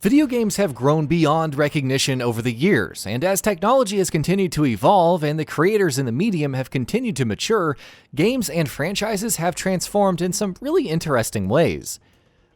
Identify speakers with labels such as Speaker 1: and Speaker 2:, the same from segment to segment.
Speaker 1: Video games have grown beyond recognition over the years, and as technology has continued to evolve and the creators in the medium have continued to mature, games and franchises have transformed in some really interesting ways.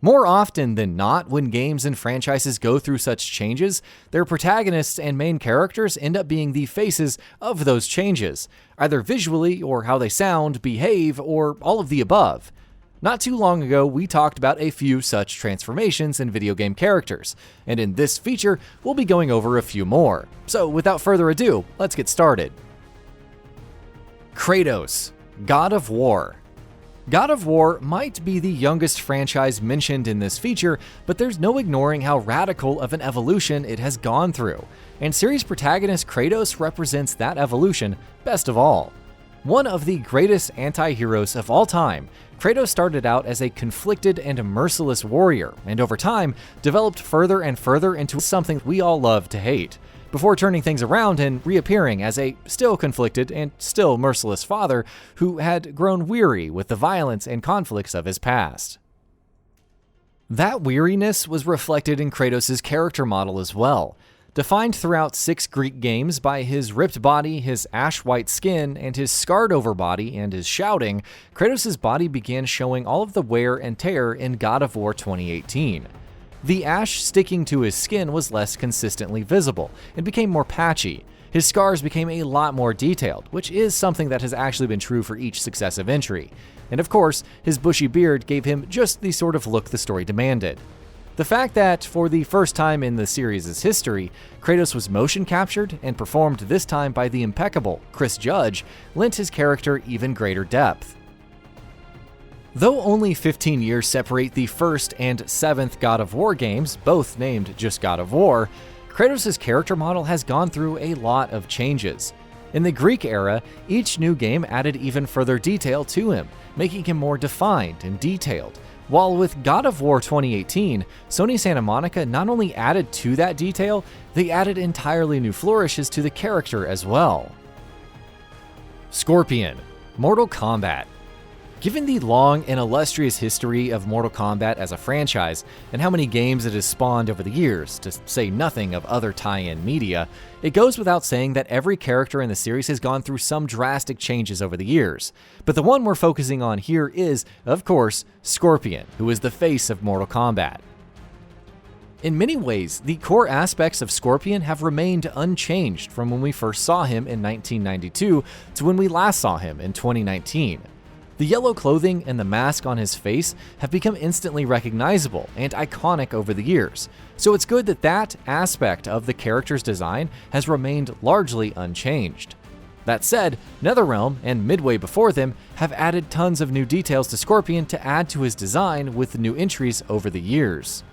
Speaker 1: More often than not, when games and franchises go through such changes, their protagonists and main characters end up being the faces of those changes, either visually or how they sound, behave, or all of the above. Not too long ago, we talked about a few such transformations in video game characters, and in this feature, we'll be going over a few more. So without further ado, let's get started. Kratos, God of War. God of War might be the youngest franchise mentioned in this feature, but there's no ignoring how radical of an evolution it has gone through, and series protagonist Kratos represents that evolution best of all. One of the greatest anti-heroes of all time, Kratos started out as a conflicted and merciless warrior, and over time, developed further and further into something we all love to hate, before turning things around and reappearing as a still conflicted and still merciless father who had grown weary with the violence and conflicts of his past. That weariness was reflected in Kratos' character model as well. Defined throughout 6 Greek games by his ripped body, his ash-white skin, and his scarred-over body and his shouting, Kratos' body began showing all of the wear and tear in God of War 2018. The ash sticking to his skin was less consistently visible and became more patchy. His scars became a lot more detailed, which is something that has actually been true for each successive entry. And of course, his bushy beard gave him just the sort of look the story demanded. The fact that, for the first time in the series' history, Kratos was motion captured and performed this time by the impeccable Chris Judge lent his character even greater depth. Though only 15 years separate the first and 7th God of War games, both named just God of War, Kratos' character model has gone through a lot of changes. In the Greek era, each new game added even further detail to him, making him more defined and detailed. While with God of War 2018, Sony Santa Monica not only added to that detail, they added entirely new flourishes to the character as well. Scorpion, Mortal Kombat. Given the long and illustrious history of Mortal Kombat as a franchise, and how many games it has spawned over the years, to say nothing of other tie-in media, it goes without saying that every character in the series has gone through some drastic changes over the years. But the one we're focusing on here is, of course, Scorpion, who is the face of Mortal Kombat. In many ways, the core aspects of Scorpion have remained unchanged from when we first saw him in 1992 to when we last saw him in 2019. The yellow clothing and the mask on his face have become instantly recognizable and iconic over the years, so it's good that that aspect of the character's design has remained largely unchanged. That said, NetherRealm and Midway before them have added tons of new details to Scorpion to add to his design with new entries over the years.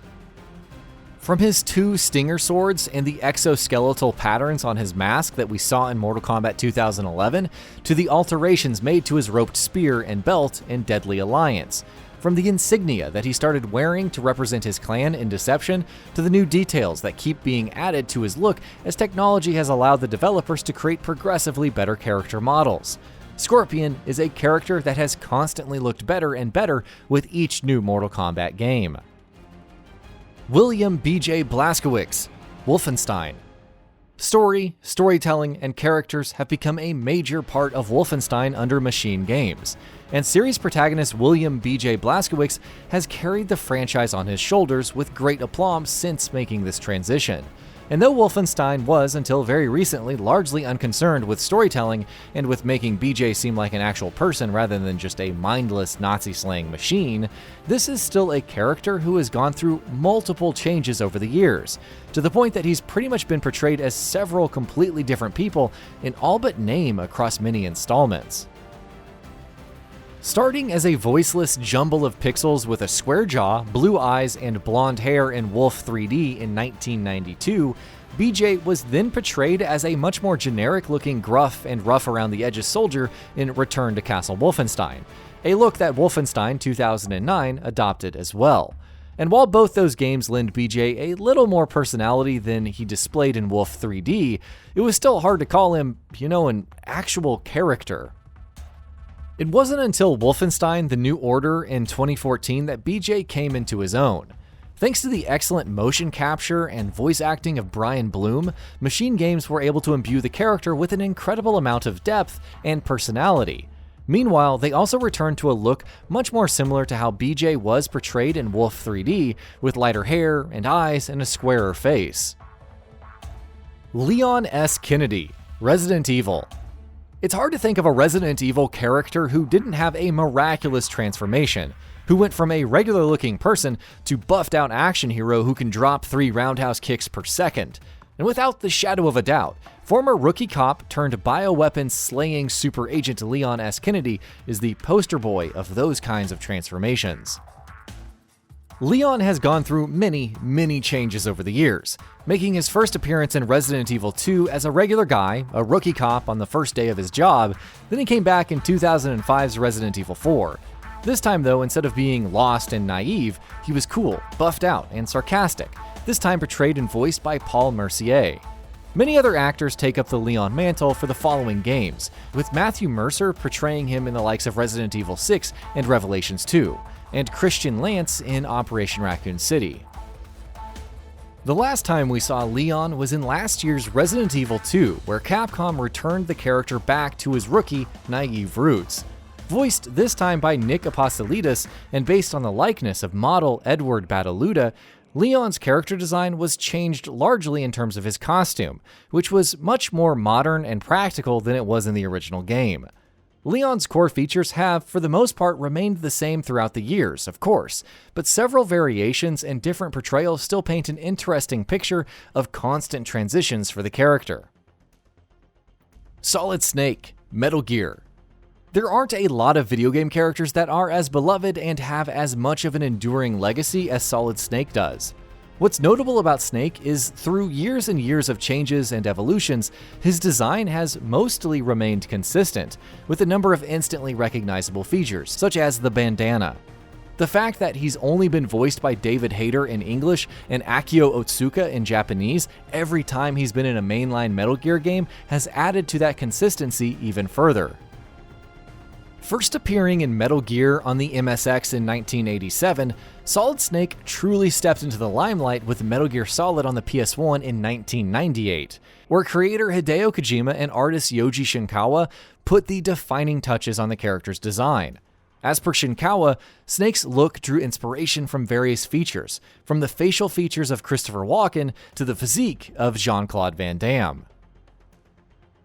Speaker 1: From his 2 stinger swords and the exoskeletal patterns on his mask that we saw in Mortal Kombat 2011, to the alterations made to his roped spear and belt in Deadly Alliance. From the insignia that he started wearing to represent his clan in Deception, to the new details that keep being added to his look as technology has allowed the developers to create progressively better character models. Scorpion is a character that has constantly looked better and better with each new Mortal Kombat game. William BJ Blaskowitz, Wolfenstein. Story, storytelling, and characters have become a major part of Wolfenstein under Machine Games, and series protagonist William BJ Blaskowitz has carried the franchise on his shoulders with great aplomb since making this transition. And though Wolfenstein was, until very recently, largely unconcerned with storytelling and with making BJ seem like an actual person rather than just a mindless Nazi-slaying machine, this is still a character who has gone through multiple changes over the years, to the point that he's pretty much been portrayed as several completely different people in all but name across many installments. Starting as a voiceless jumble of pixels with a square jaw, blue eyes, and blonde hair in Wolf 3D in 1992, BJ was then portrayed as a much more generic-looking gruff and rough-around-the-edges soldier in Return to Castle Wolfenstein, a look that Wolfenstein 2009 adopted as well. And while both those games lend BJ a little more personality than he displayed in Wolf 3D, it was still hard to call him, an actual character. It wasn't until Wolfenstein: The New Order in 2014 that BJ came into his own. Thanks to the excellent motion capture and voice acting of Brian Bloom, Machine Games were able to imbue the character with an incredible amount of depth and personality. Meanwhile, they also returned to a look much more similar to how BJ was portrayed in Wolf 3D, with lighter hair and eyes and a squarer face. Leon S. Kennedy, Resident Evil. It's hard to think of a Resident Evil character who didn't have a miraculous transformation, who went from a regular-looking person to buffed-out action hero who can drop 3 roundhouse kicks per second. And without the shadow of a doubt, former rookie cop turned bioweapons-slaying super agent Leon S. Kennedy is the poster boy of those kinds of transformations. Leon has gone through many changes over the years, making his first appearance in Resident Evil 2 as a regular guy, a rookie cop on the first day of his job. Then he came back in 2005's Resident Evil 4. This time though, instead of being lost and naive, he was cool, buffed out, and sarcastic, this time portrayed and voiced by Paul Mercier. Many other actors take up the Leon mantle for the following games, with Matthew Mercer portraying him in the likes of Resident Evil 6 and Revelations 2, and Christian Lance in Operation Raccoon City. The last time we saw Leon was in last year's Resident Evil 2, where Capcom returned the character back to his rookie, naive roots. Voiced this time by Nick Apostolidis and based on the likeness of model Edward Badaluda, Leon's character design was changed largely in terms of his costume, which was much more modern and practical than it was in the original game. Leon's core features have, for the most part, remained the same throughout the years, of course, but several variations and different portrayals still paint an interesting picture of constant transitions for the character. Solid Snake, Metal Gear. There aren't a lot of video game characters that are as beloved and have as much of an enduring legacy as Solid Snake does. What's notable about Snake is through years and years of changes and evolutions, his design has mostly remained consistent, with a number of instantly recognizable features, such as the bandana. The fact that he's only been voiced by David Hayter in English and Akio Otsuka in Japanese every time he's been in a mainline Metal Gear game has added to that consistency even further. First appearing in Metal Gear on the MSX in 1987, Solid Snake truly stepped into the limelight with Metal Gear Solid on the PS1 in 1998, where creator Hideo Kojima and artist Yoji Shinkawa put the defining touches on the character's design. As per Shinkawa, Snake's look drew inspiration from various features, from the facial features of Christopher Walken to the physique of Jean-Claude Van Damme.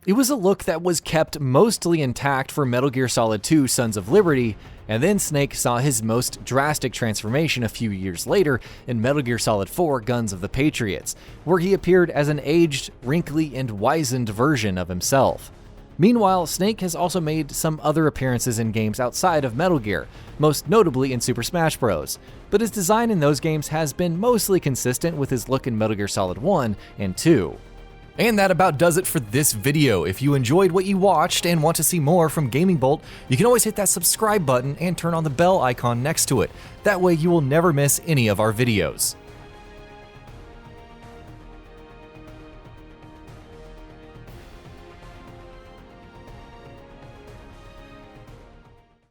Speaker 1: It was a look that was kept mostly intact for Metal Gear Solid 2 Sons of Liberty, and then Snake saw his most drastic transformation a few years later in Metal Gear Solid 4 Guns of the Patriots, where he appeared as an aged, wrinkly, and wizened version of himself. Meanwhile, Snake has also made some other appearances in games outside of Metal Gear, most notably in Super Smash Bros., but his design in those games has been mostly consistent with his look in Metal Gear Solid 1 and 2. And that about does it for this video. If you enjoyed what you watched and want to see more from GamingBolt, you can always hit that subscribe button and turn on the bell icon next to it. That way you will never miss any of our videos.